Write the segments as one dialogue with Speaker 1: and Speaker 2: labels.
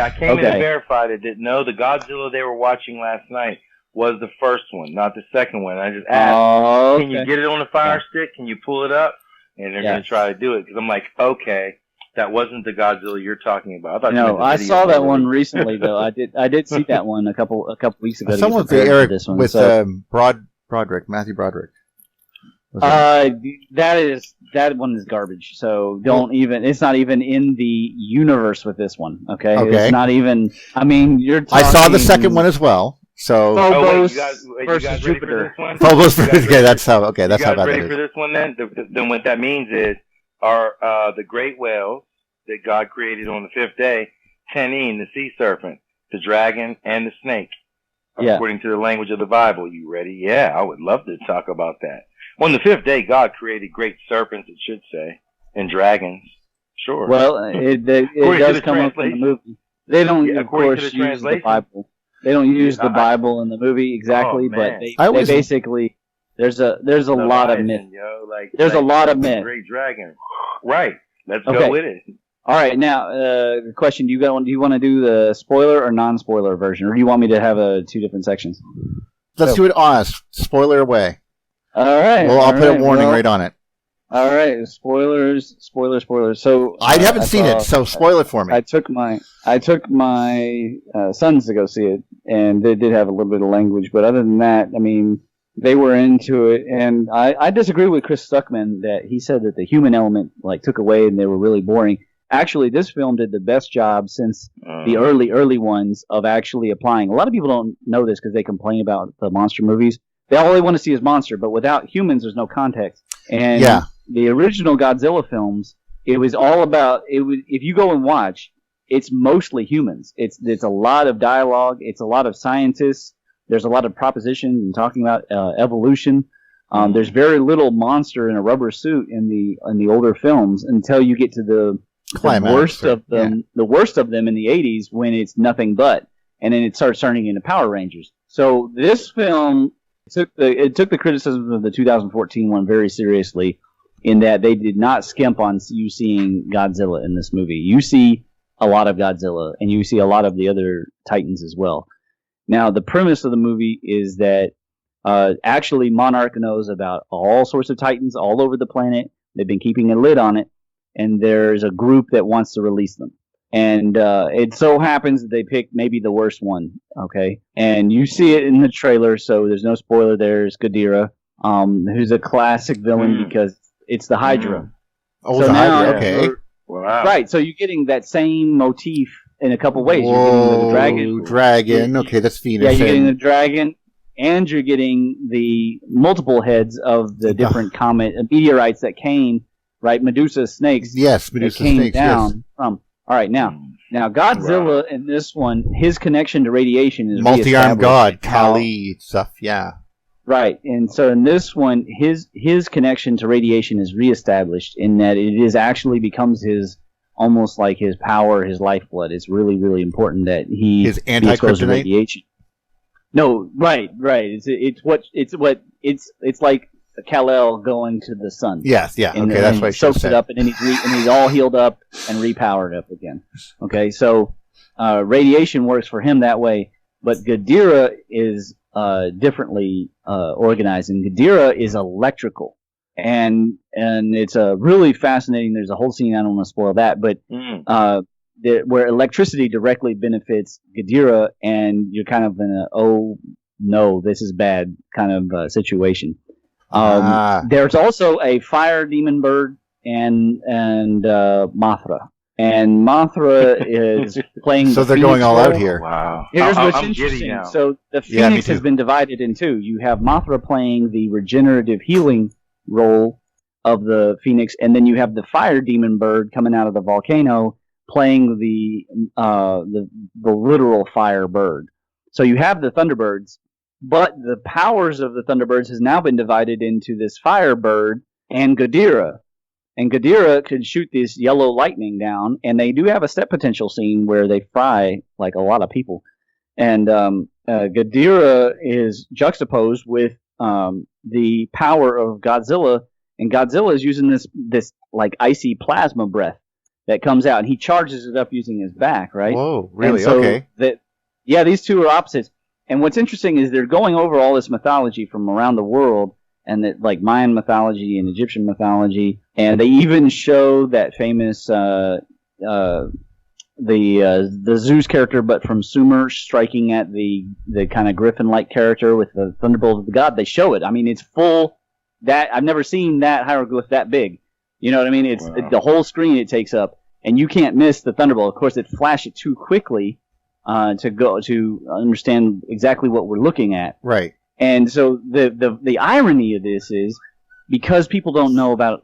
Speaker 1: I came in and verified it. Didn't know the Godzilla they were watching last night was the first one, not the second one. I just asked, can you get it on the Fire Stick? Can you pull it up? And they're going to try to do it because I'm like, okay, that wasn't the Godzilla you're talking about. I thought
Speaker 2: I saw that one recently though. I did see that one a couple weeks ago.
Speaker 3: Someone with Eric this one, with Broderick, Matthew Broderick.
Speaker 2: That one is garbage. So don't even. It's not even in the universe with this one. Okay. It's not even. I mean, you're. Talking,
Speaker 3: I saw the second one as well. So
Speaker 2: Phobos
Speaker 1: versus
Speaker 2: Jupiter.
Speaker 3: Phobos versus that's how bad
Speaker 1: it is.
Speaker 3: Ready
Speaker 1: for this one then? Then what that means is the great whales that God created on the fifth day, Tenin, the sea serpent, the dragon, and the snake. According to the language of the Bible. You ready? Yeah, I would love to talk about that. On the fifth day, God created great serpents, it should say, and dragons. Sure.
Speaker 2: Well, it does come up in the movie. They don't, of course, use the Bible. They don't use the Bible in the movie exactly, but they basically there's a lot of myth. There's a lot of myth.
Speaker 1: Great dragon. Right. Let's go with it.
Speaker 2: All right. Now, the question: do you want to do the spoiler or non-spoiler version, or do you want me to have two different sections?
Speaker 3: Let's do it honest. Spoiler away.
Speaker 2: All right.
Speaker 3: Well, I'll put a warning right on it.
Speaker 2: All right. Spoilers. So
Speaker 3: I haven't seen it, so spoil it for me.
Speaker 2: I took my sons to go see it, and they did have a little bit of language, but other than that, I mean, they were into it. And I disagree with Chris Stuckman that he said that the human element took away and they were really boring. Actually, this film did the best job since the early ones of actually applying. A lot of people don't know this because they complain about the monster movies. All they want to see is monster, but without humans, there's no context. And the original Godzilla films, it was all about. If you go and watch, it's mostly humans. It's a lot of dialogue. It's a lot of scientists. There's a lot of propositions and talking about evolution. There's very little monster in a rubber suit in the older films until you get to the worst of them. The worst of them in the 80s when it's nothing but, and then it starts turning into Power Rangers. So this film. It took the criticism of the 2014 one very seriously in that they did not skimp on you seeing Godzilla in this movie. You see a lot of Godzilla, and you see a lot of the other Titans as well. Now, the premise of the movie is that actually Monarch knows about all sorts of Titans all over the planet. They've been keeping a lid on it, and there's a group that wants to release them. And it so happens that they picked maybe the worst one, okay? And you see it in the trailer, so there's no spoiler there. It's Ghidorah, who's a classic villain because it's the Hydra.
Speaker 3: Oh, so the Hydra, okay.
Speaker 1: Wow.
Speaker 2: Right, so you're getting that same motif in a couple ways. You're getting the
Speaker 3: dragon. Okay, that's Phoenix.
Speaker 2: Yeah, you're getting the dragon, and you're getting the multiple heads of the different meteorites that came, right? Medusa snakes.
Speaker 3: Yes, Medusa
Speaker 2: came
Speaker 3: snakes,
Speaker 2: down from... All right, now Godzilla in this one, his connection to radiation is
Speaker 3: multi-armed god, Kali stuff, yeah.
Speaker 2: Right, and so in this one, his connection to radiation is reestablished in that it becomes his almost like his power, his lifeblood. It's really, really important that he
Speaker 3: his anti-kryptonite
Speaker 2: to radiation. No, right. It's like Kal-El going to the sun.
Speaker 3: Yes, yeah.
Speaker 2: And,
Speaker 3: okay, that's what I should have
Speaker 2: said. Soaks it up, and then he's all healed up and repowered up again. Okay, so radiation works for him that way, but Ghidorah is differently organized, and Ghidorah is electrical, and it's really fascinating. There's a whole scene, I don't want to spoil that, but where electricity directly benefits Ghidorah, and you're kind of in a oh no, this is bad kind of situation. There's also a fire demon bird and Mothra. And Mothra is playing.
Speaker 3: So they're going all out here.
Speaker 1: Wow.
Speaker 2: Here's what's interesting. So the Phoenix has been divided in two. You have Mothra playing the regenerative healing role of the Phoenix, and then you have the fire demon bird coming out of the volcano playing the literal fire bird. So you have the Thunderbirds. But the powers of the Thunderbirds has now been divided into this Firebird and Ghidorah. And Ghidorah could shoot this yellow lightning down, and they do have a step potential scene where they fry like a lot of people. And Ghidorah is juxtaposed with the power of Godzilla, and Godzilla is using this like icy plasma breath. that comes out, and he charges it up using his back, right?
Speaker 3: Whoa, really?
Speaker 2: And so
Speaker 3: okay.
Speaker 2: These two are opposites. And what's interesting is they're going over all this mythology from around the world, and that like Mayan mythology and Egyptian mythology, and they even show that famous the Zeus character, but from Sumer, striking at the kind of griffin-like character with the thunderbolt of the god. They show it. I mean, it's full. That I've never seen that hieroglyph that big. You know what I mean? It's the whole screen it takes up, and you can't miss the thunderbolt. Of course, it flashed it too quickly to understand exactly what we're looking at.
Speaker 3: Right.
Speaker 2: And so the irony of this is, because people don't know about,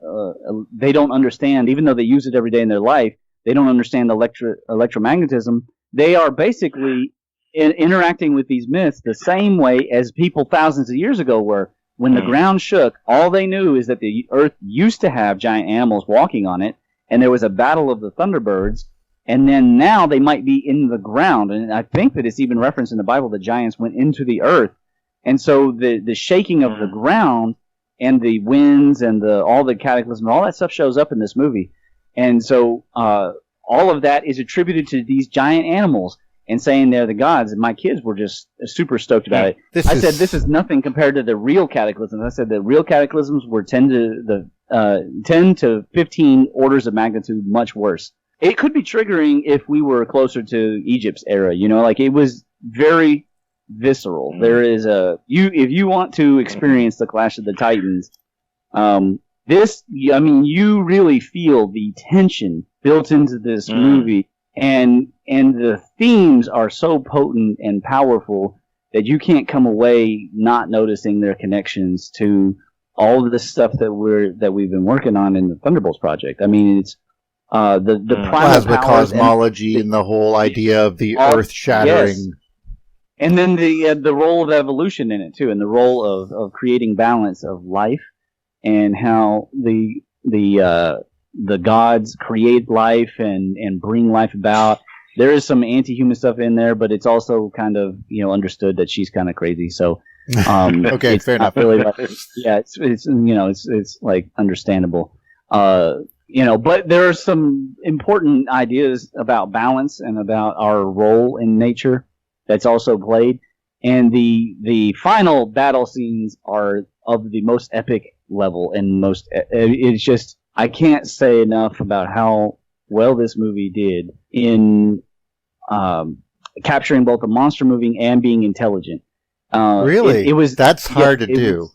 Speaker 2: they don't understand, even though they use it every day in their life, they don't understand electromagnetism. They are basically interacting with these myths the same way as people thousands of years ago were. When the ground shook, all they knew is that the earth used to have giant animals walking on it, and there was a battle of the Thunderbirds, and then now they might be in the ground. And I think that it's even referenced in the Bible that giants went into the earth. And so the shaking of the ground and the winds and all the cataclysm, all that stuff shows up in this movie. And so all of that is attributed to these giant animals and saying they're the gods. And my kids were just super stoked about it. I said this is nothing compared to the real cataclysms. I said the real cataclysms were 10 to 15 orders of magnitude much worse. It could be triggering if we were closer to Egypt's era. You know, like it was very visceral. There is if you want to experience the Clash of the Titans, you really feel the tension built into this movie, and the themes are so potent and powerful that you can't come away not noticing their connections to all of the stuff that we've been working on in the Thunderbolts project. I mean, it's the
Speaker 3: plasma cosmology and the whole idea of the earth shattering.
Speaker 2: Yes. And then the role of evolution in it too, and the role of creating balance of life, and how the gods create life and bring life about. There is some anti-human stuff in there, but it's also kind of understood that she's kind of crazy. So
Speaker 3: okay, fair enough.
Speaker 2: Really it's like understandable. But there are some important ideas about balance and about our role in nature that's also played. And the final battle scenes are of the most epic level, and it's just, I can't say enough about how well this movie did in capturing both the monster moving and being intelligent.
Speaker 3: Really? That's hard to do.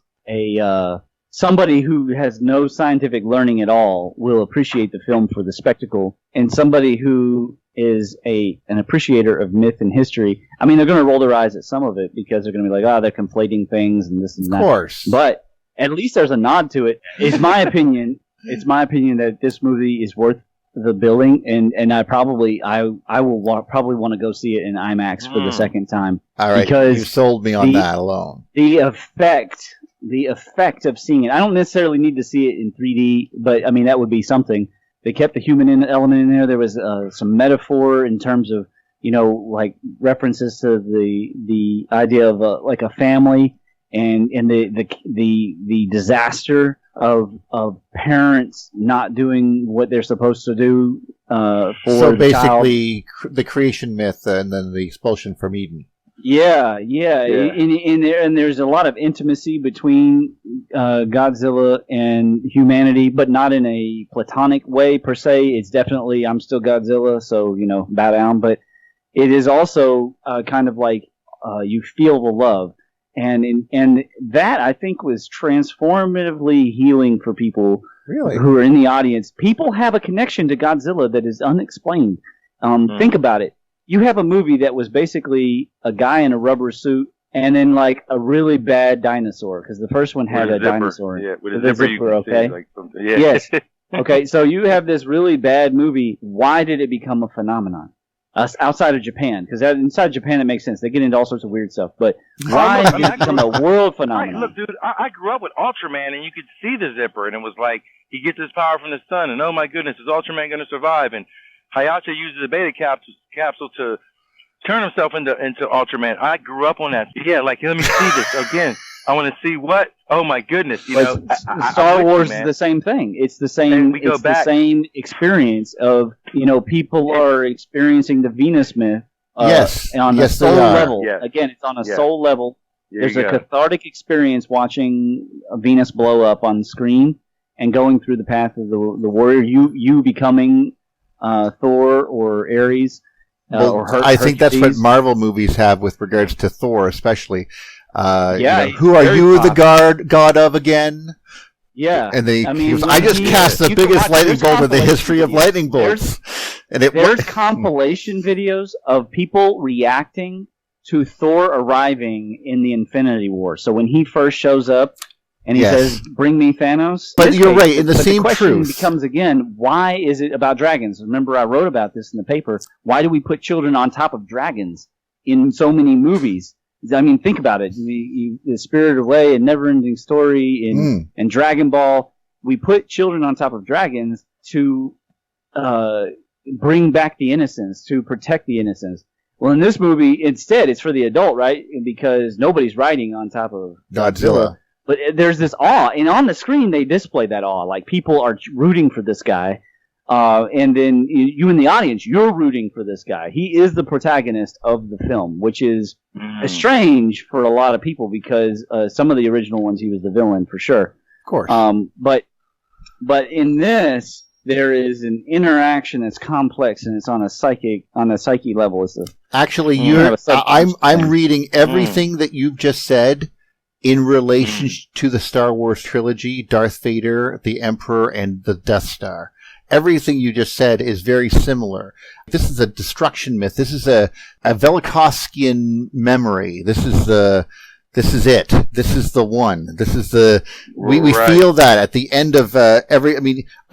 Speaker 2: Somebody who has no scientific learning at all will appreciate the film for the spectacle, and somebody who is an appreciator of myth and history, I mean, they're going to roll their eyes at some of it because they're going to be like, they're conflating things and this and that.
Speaker 3: Of course.
Speaker 2: But at least there's a nod to it. It's my opinion. It's my opinion that this movie is worth the billing, and I will probably want to go see it in IMAX for the second time.
Speaker 3: All right,
Speaker 2: because
Speaker 3: you sold me on that alone.
Speaker 2: The effect of seeing it. I don't necessarily need to see it in 3D, but I mean that would be something. They kept the human element in there. There was some metaphor in terms of like references to the idea of like a family and the disaster of parents not doing what they're supposed to do for
Speaker 3: so
Speaker 2: basically
Speaker 3: the creation myth and then the expulsion from Eden.
Speaker 2: Yeah. And there's a lot of intimacy between Godzilla and humanity, but not in a platonic way per se. It's definitely I'm still Godzilla, so bow down. But it is also kind of like you feel the love. And that, I think, was transformatively healing for people who are in the audience. People have a connection to Godzilla that is unexplained. Think about it. You have a movie that was basically a guy in a rubber suit and then like a really bad dinosaur, because the first one had a dinosaur.
Speaker 1: Yeah, with a zipper,
Speaker 2: okay?
Speaker 1: Like yeah.
Speaker 2: Yes. Okay, so you have this really bad movie. Why did it become a phenomenon? Outside of Japan, because inside Japan it makes sense. They get into all sorts of weird stuff. But why did it become a world phenomenon?
Speaker 1: Look, dude, I grew up with Ultraman, and you could see the zipper, and it was like he gets his power from the sun, and oh my goodness, is Ultraman going to survive? And Hayato uses the beta capsule to turn himself into Ultraman. I grew up on that. Yeah, like let me see this again. I want to see what. Oh my goodness!
Speaker 2: Star Wars is the same thing. It's the same. It's the same experience of people are experiencing the Venus myth. On a soul level. Yes. Again, it's on a soul level. There's a cathartic experience watching Venus blow up on screen and going through the path of the warrior. You becoming Thor or Ares.
Speaker 3: I think that's what Marvel movies have with regards to Thor, especially. Who are you the god of again?
Speaker 2: Yeah,
Speaker 3: and I just cast the biggest lightning bolt in the history of lightning bolts.
Speaker 2: There's compilation videos of people reacting to Thor arriving in the Infinity War. So when he first shows up and he says, "Bring me Thanos,"
Speaker 3: but you're right. In the same
Speaker 2: question becomes again, why is it about dragons? Remember, I wrote about this in the paper. Why do we put children on top of dragons in so many movies? I mean, think about it. The Spirited Away and Neverending Story and Dragon Ball. We put children on top of dragons to bring back the innocence, to protect the innocence. Well, in this movie, instead, it's for the adult, right? Because nobody's riding on top of Godzilla. But there's this awe, and on the screen they display that awe. Like people are rooting for this guy, and then you in the audience, you're rooting for this guy. He is the protagonist of the film, which is strange for a lot of people because some of the original ones he was the villain for sure.
Speaker 3: Of course.
Speaker 2: But in this, there is an interaction that's complex and it's on a psyche level. It's
Speaker 3: actually I'm reading everything that you've just said in relation to the Star Wars trilogy, Darth Vader, the Emperor, and the Death Star. Everything you just said is very similar. This is a destruction myth. This is a Velikovskian memory. This is it. This is the one. This is we feel that at the end of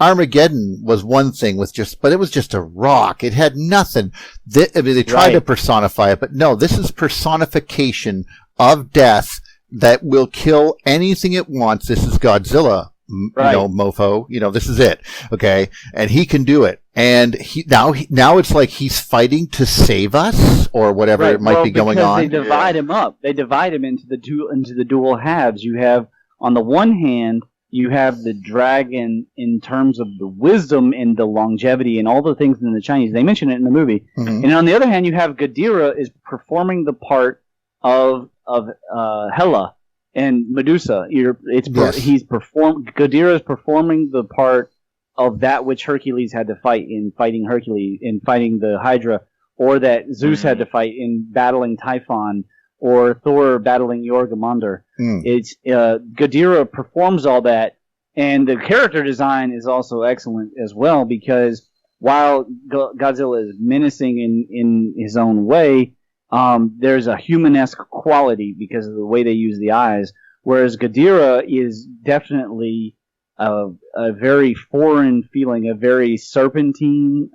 Speaker 3: Armageddon was one thing but it was just a rock. It had nothing. They tried to personify it, but no, this is personification of death that will kill anything it wants. This is Godzilla. Mofo, this is it. Okay. And he can do it. And now it's like he's fighting to save us or whatever it might be going on.
Speaker 2: They divide him up. They divide him into the dual halves. You have, on the one hand, you have the dragon in terms of the wisdom and the longevity and all the things in the Chinese. They mention it in the movie. Mm-hmm. And on the other hand, you have Ghidorah is performing the part of Hela and Medusa. Ghidorah is performing the part of that which Hercules had to fight in fighting the Hydra, or that Zeus had to fight in battling Typhon, or Thor battling Jormungandr. It's Ghidorah performs all that, and the character design is also excellent as well, because while Godzilla is menacing in his own way, there's a humanesque quality because of the way they use the eyes, whereas Ghidorah is definitely a very foreign feeling, a very serpentine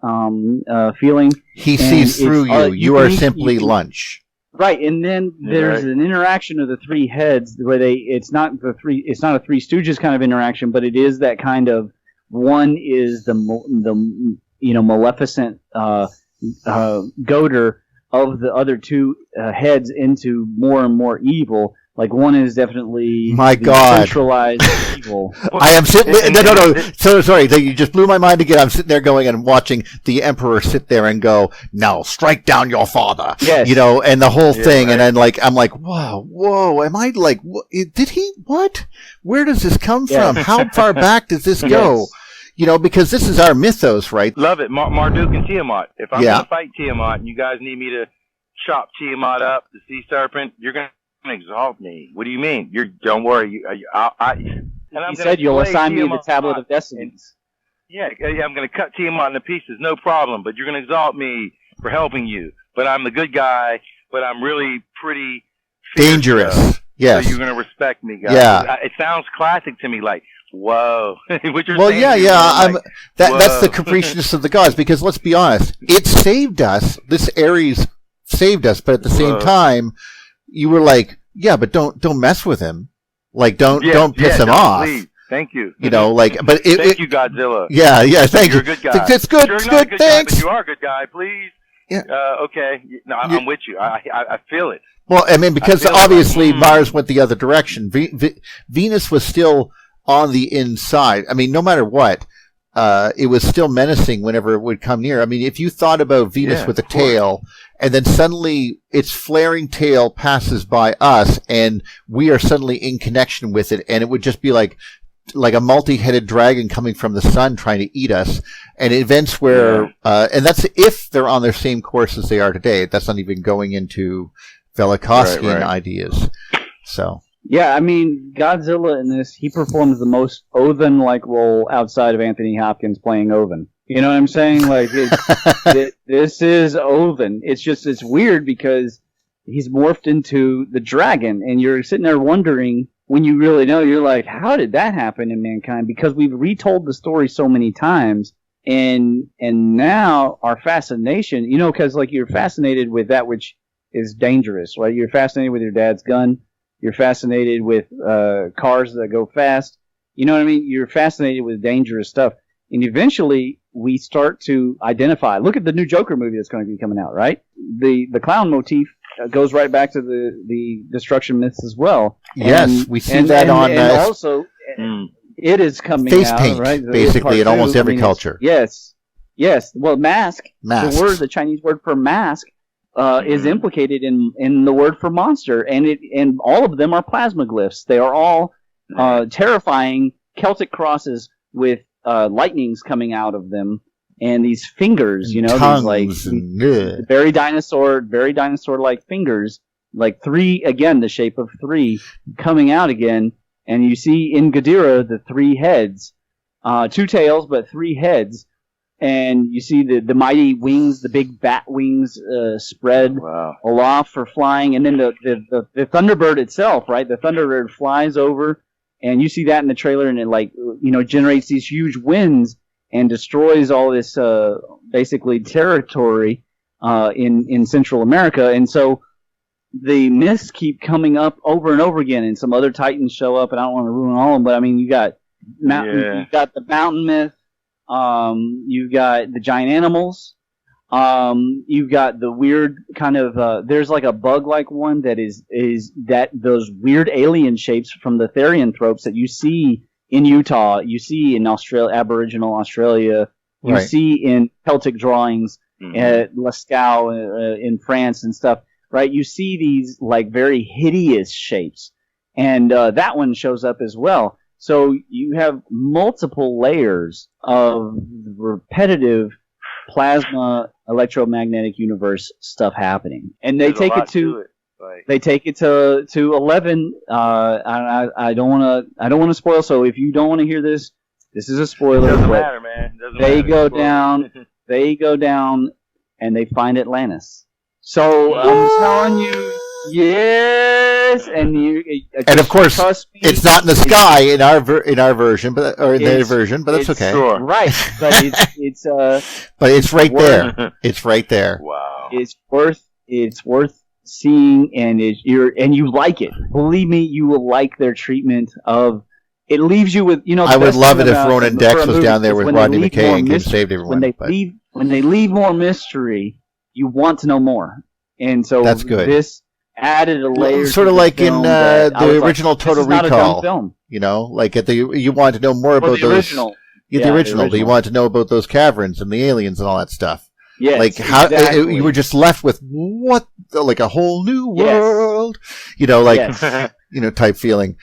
Speaker 2: feeling.
Speaker 3: He sees through you. You are simply lunch.
Speaker 2: Right, and then there's an interaction of the three heads where it's not a Three Stooges kind of interaction, but it is that kind of, one is the maleficent goader of the other two heads into more and more evil. Like, one is definitely centralized evil.
Speaker 3: I am sitting no. So sorry, you just blew my mind again. I'm sitting there going and watching the Emperor sit there and go, "Now strike down your father."
Speaker 2: Yes.
Speaker 3: And the whole thing, right. And then I'm like, whoa, am I like, did he, what? Where does this come from? How far back does this go? Because this is our mythos, right?
Speaker 1: Love it. Marduk and Tiamat. If I'm going to fight Tiamat and you guys need me to chop Tiamat up, the sea serpent, you're going to exalt me. What do you mean? Don't worry.
Speaker 2: You said you'll assign me the Tablet of Destinies.
Speaker 1: Yeah, I'm going to cut Tiamat into pieces, no problem. But you're going to exalt me for helping you. But I'm the good guy. But I'm really pretty
Speaker 3: dangerous. Yes.
Speaker 1: So you're going to respect me, guys.
Speaker 3: Yeah.
Speaker 1: It sounds classic to me, like, whoa.
Speaker 3: That's the capriciousness of the gods, because let's be honest, it saved us. This Ares saved us, but at the same time, you were like, yeah, but don't mess with him. Like, don't piss him off.
Speaker 1: Please. Thank you.
Speaker 3: Thank you,
Speaker 1: Godzilla.
Speaker 3: Yeah, thank you.
Speaker 1: You're a good guy.
Speaker 3: It's good. It's good. Thanks.
Speaker 1: Guy, but you are a good guy. Please.
Speaker 3: Yeah.
Speaker 1: Okay. No, I'm with you. I feel it.
Speaker 3: Well, I mean, because obviously Mars went the other direction. Venus was still on the inside. I mean, no matter what, it was still menacing whenever it would come near. I mean, if you thought about Venus with a tail, and then suddenly its flaring tail passes by us, and we are suddenly in connection with it, and it would just be like a multi-headed dragon coming from the sun trying to eat us, and events where, and that's if they're on their same course as they are today. That's not even going into Velikovskian ideas. So.
Speaker 2: Yeah, I mean, Godzilla in this, he performs the most Odin-like role outside of Anthony Hopkins playing Odin. You know what I'm saying? Like, this is Odin. It's weird because he's morphed into the dragon, and you're sitting there wondering, when you really know, you're like, how did that happen in mankind? Because we've retold the story so many times, and now our fascination, because like you're fascinated with that which is dangerous, right? You're fascinated with your dad's gun. You're fascinated with cars that go fast. You know what I mean? You're fascinated with dangerous stuff. And eventually, we start to identify. Look at the new Joker movie that's going to be coming out, right? The clown motif goes right back to the destruction myths as well.
Speaker 3: Yes, we see that on...
Speaker 2: And also, it is coming
Speaker 3: face
Speaker 2: out,
Speaker 3: paint,
Speaker 2: right?
Speaker 3: basically, in almost every culture.
Speaker 2: Yes. Well, mask. The Chinese word for mask, is implicated in the word for monster, and all of them are plasma glyphs. They are all terrifying Celtic crosses with lightnings coming out of them, and these fingers,
Speaker 3: tongues,
Speaker 2: these very dinosaur-like fingers, like three again, the shape of three coming out again, and you see in Ghidorah the three heads, two tails but three heads. And you see the mighty wings, the big bat wings spread aloft for flying. And then the Thunderbird itself, right? The Thunderbird flies over, and you see that in the trailer, and it generates these huge winds and destroys all this basically territory in Central America. And so the myths keep coming up over and over again, and some other titans show up, and I don't want to ruin all of them, but I mean, you got the mountain myth. You've got the giant animals. You've got the weird kind of, there's like a bug-like one that is those weird alien shapes from the therianthropes that you see in Utah, you see in Aboriginal Australia, you see in Celtic drawings at Lascaux in France and stuff, right? You see these like very hideous shapes, and that one shows up as well. So you have multiple layers of repetitive plasma electromagnetic universe stuff happening, and they take it to 11. I don't want to spoil. So if you don't want to hear this is a spoiler.
Speaker 1: Doesn't matter, man.
Speaker 2: They go down, and they find Atlantis. So I'm telling you. Yes, and
Speaker 3: of course it's not in the sky in our version, or in their version, but that's okay.
Speaker 1: Sure.
Speaker 2: Right, but it's
Speaker 3: but it's right there. It's right there.
Speaker 1: Wow.
Speaker 2: It's worth seeing, and you like it. Believe me, you will like their treatment of. It leaves you with I
Speaker 3: would love it if Ronan Dex was down there with Rodney McKay and saved everyone.
Speaker 2: When they leave more mystery, you want to know more, and so
Speaker 3: that's good.
Speaker 2: This added a layer,
Speaker 3: sort of like in the original Total Recall. Film. Like you wanted to know more about
Speaker 2: the original.
Speaker 3: The original. You wanted to know about those caverns and the aliens and all that stuff.
Speaker 2: Yes,
Speaker 3: like how you were just left with what, like a whole new world. Type feeling.